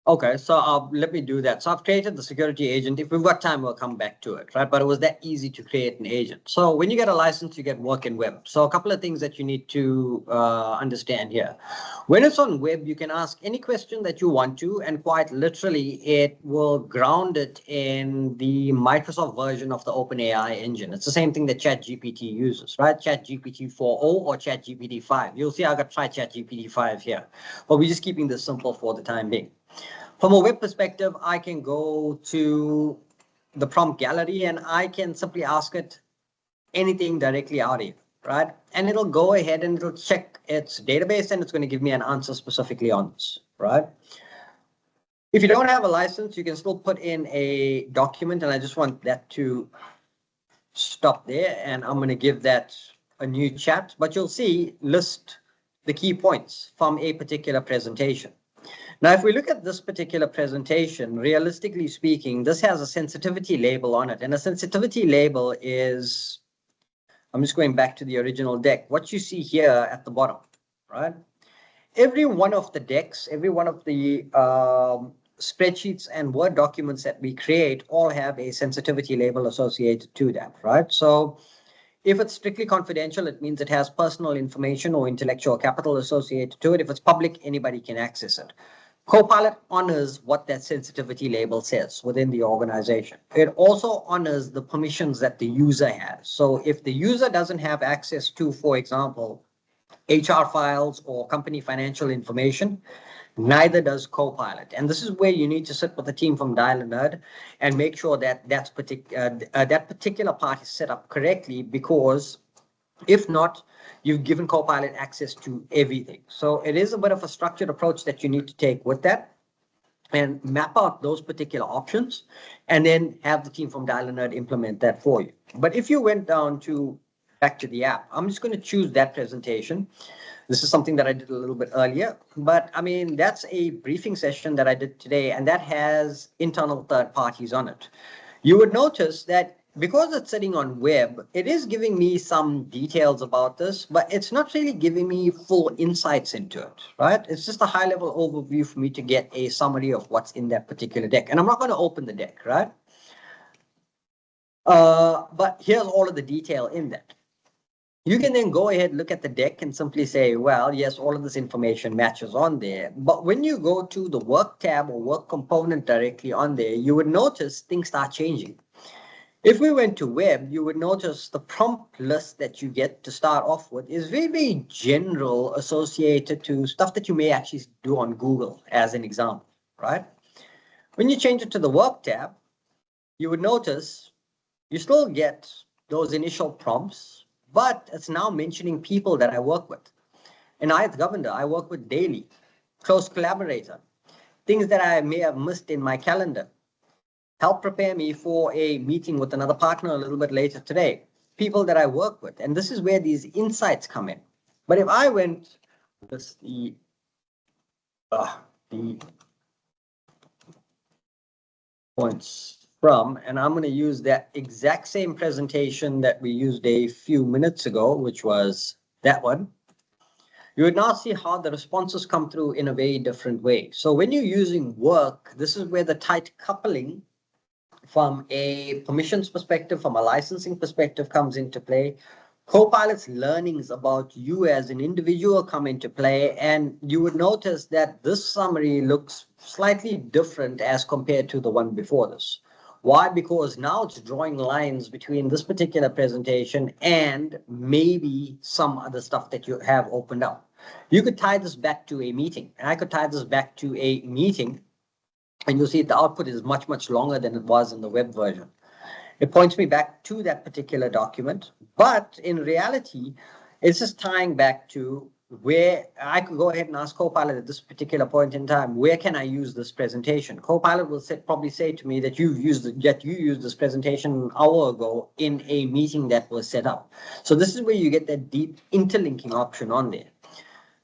Okay, so let me do that. So I've created the security agent. If we've got time, we'll come back to it, right? But it was that easy to create an agent. So when you get a license, you get work in web. So a couple of things that you need to understand here. When it's on web, you can ask any question that you want to, and quite literally, it will ground it in the Microsoft version of the OpenAI engine. It's the same thing that ChatGPT uses, right? ChatGPT 4.0 or ChatGPT 5. You'll see I got try ChatGPT 5 here, but we're just keeping this simple for the time being. From a web perspective, I can go to the prompt gallery and I can simply ask it anything directly out here, right? And it'll go ahead and it'll check its database and it's going to give me an answer specifically on this, right? If you don't have a license, you can still put in a document, and I just want that to stop there, and I'm going to give that a new chat, but you'll see list the key points from a particular presentation. Now, if we look at this particular presentation, realistically speaking, this has a sensitivity label on it. And a sensitivity label is, I'm just going back to the original deck, what you see here at the bottom, right? Every one of the decks, every one of the spreadsheets and Word documents that we create all have a sensitivity label associated to that, right? So if it's strictly confidential, it means it has personal information or intellectual capital associated to it. If it's public, anybody can access it. Copilot honors what that sensitivity label says within the organization. It also honors the permissions that the user has. So if the user doesn't have access to, for example, HR files or company financial information, neither does Copilot. And this is where you need to sit with the team from Dial a Nerd and make sure that that particular part is set up correctly, because if not, you've given Copilot access to everything. So it is a bit of a structured approach that you need to take with that and map out those particular options, and then have the team from Dial a Nerd implement that for you. But if you went down to back to the app, I'm just going to choose that presentation. This is something that I did a little bit earlier, but I mean, that's a briefing session that I did today, and that has internal third parties on it. You would notice that because it's sitting on web, it is giving me some details about this, but it's not really giving me full insights into it, right? It's just a high level overview for me to get a summary of what's in that particular deck. And I'm not going to open the deck, right? But here's all of the detail in that. You can then go ahead, look at the deck and simply say, well, yes, all of this information matches on there. But when you go to the work tab or work component directly on there, you would notice things start changing. If we went to web, you would notice the prompt list that you get to start off with is very, very general, associated to stuff that you may actually do on Google, as an example, right? When you change it to the work tab, you would notice you still get those initial prompts, but it's now mentioning people that I work with. And I, as governor, I work with daily, close collaborator, things that I may have missed in my calendar. Help prepare me for a meeting with another partner a little bit later today, people that I work with. And this is where these insights come in. But if I went, this the points from, and I'm going to use that exact same presentation that we used a few minutes ago, which was that one. You would now see how the responses come through in a very different way. So when you're using work, this is where the tight coupling from a permissions perspective, from a licensing perspective comes into play. Copilot's learnings about you as an individual come into play, and you would notice that this summary looks slightly different as compared to the one before this. Why? Because now it's drawing lines between this particular presentation and maybe some other stuff that you have opened up. You could tie this back to a meeting, and I could tie this back to a meeting, and you'll see the output is much, much longer than it was in the web version. It points me back to that particular document, but in reality, it's just tying back to where I could go ahead and ask Copilot at this particular point in time, where can I use this presentation? Copilot will probably say to me that you used this presentation an hour ago in a meeting that was set up. So this is where you get that deep interlinking option on there.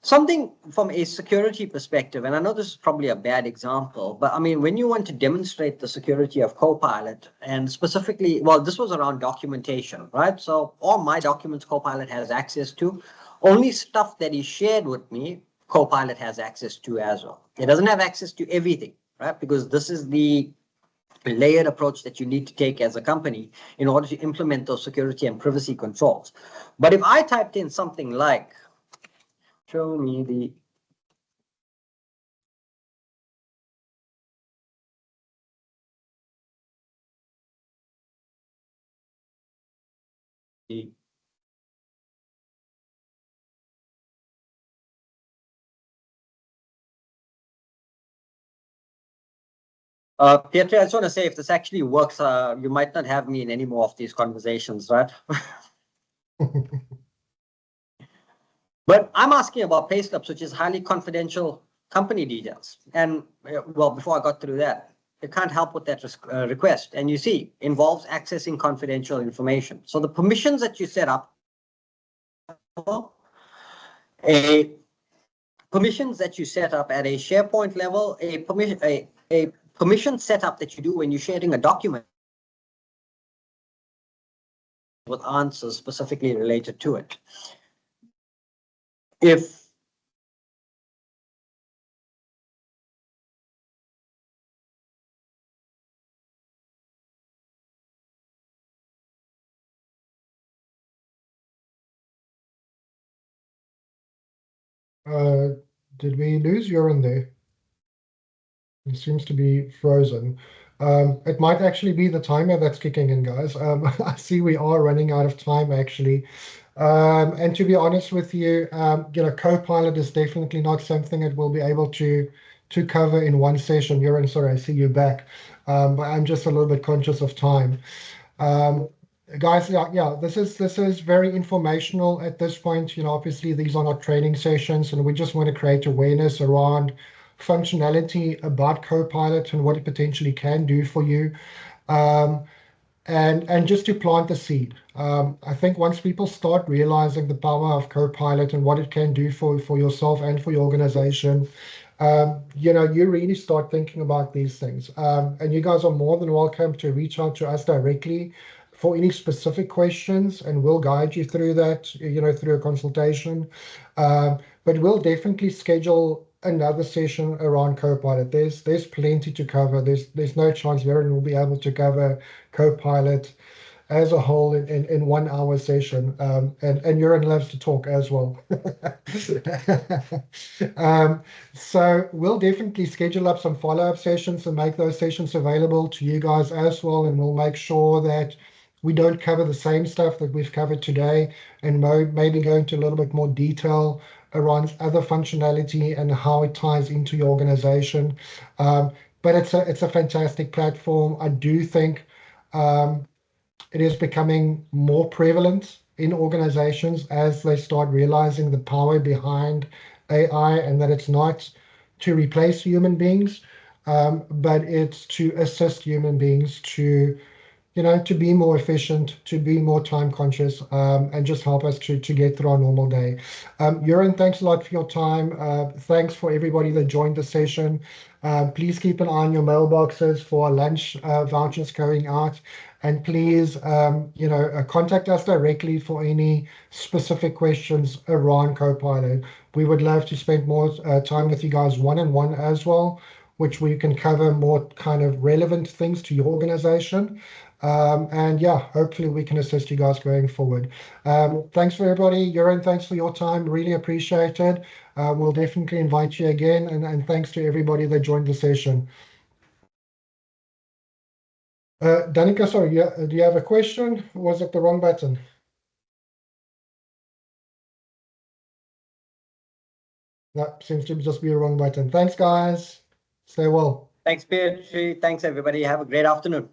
Something from a security perspective, and I know this is probably a bad example, but I mean, when you want to demonstrate the security of Copilot, and specifically, well, this was around documentation, right? So all my documents Copilot has access to. Only stuff that is shared with me, Copilot has access to as well. It doesn't have access to everything, right? Because this is the layered approach that you need to take as a company in order to implement those security and privacy controls. But if I typed in something like, show me the Pietro, I just want to say, if this actually works, you might not have me in any more of these conversations, right? But I'm asking about pay stubs, which is highly confidential company details. And well, before I got through that, it can't help with that request. And you see, involves accessing confidential information. So the permissions that you set up, permissions that you set up at a SharePoint level, a permission setup that you do when you're sharing a document with answers specifically related to it. If Did we lose Euron there? It seems to be frozen. It might actually be the timer that's kicking in, guys. I see we are running out of time, actually. And to be honest with you, Copilot is definitely not something that we'll be able to cover in one session. You're in, sorry, I see you back. But I'm just a little bit conscious of time. Um, Guys, yeah, this is very informational at this point. Obviously these are not training sessions, and we just want to create awareness around functionality about Copilot and what it potentially can do for you. Um, and just to plant the seed. I think once people start realizing the power of Copilot and what it can do for yourself and for your organization, you really start thinking about these things. And you guys are more than welcome to reach out to us directly for any specific questions, and we'll guide you through that, through a consultation. But we'll definitely schedule another session around Copilot. There's plenty to cover. There's no chance Veron will be able to cover Copilot as a whole in 1 hour session. And Euron loves to talk as well. So we'll definitely schedule up some follow-up sessions and make those sessions available to you guys as well. And we'll make sure that we don't cover the same stuff that we've covered today, and maybe go into a little bit more detail around other functionality and how it ties into your organization. But it's a fantastic platform. I do think it is becoming more prevalent in organizations as they start realizing the power behind AI, and that it's not to replace human beings, but it's to assist human beings to be more efficient, to be more time conscious, and just help us to get through our normal day. Euron, thanks a lot for your time. Thanks for everybody that joined the session. Please keep an eye on your mailboxes for our lunch vouchers going out. And please, contact us directly for any specific questions around Copilot. We would love to spend more time with you guys one-on-one as well, which we can cover more kind of relevant things to your organization. And yeah, hopefully we can assist you guys going forward. Thanks for everybody. Euron, thanks for your time. Really appreciate it. We'll definitely invite you again. And thanks to everybody that joined the session. Danica, sorry, do you have a question? Or was it the wrong button? That seems to just be a wrong button. Thanks, guys. Stay well. Thanks, Pietri. Thanks, everybody. Have a great afternoon.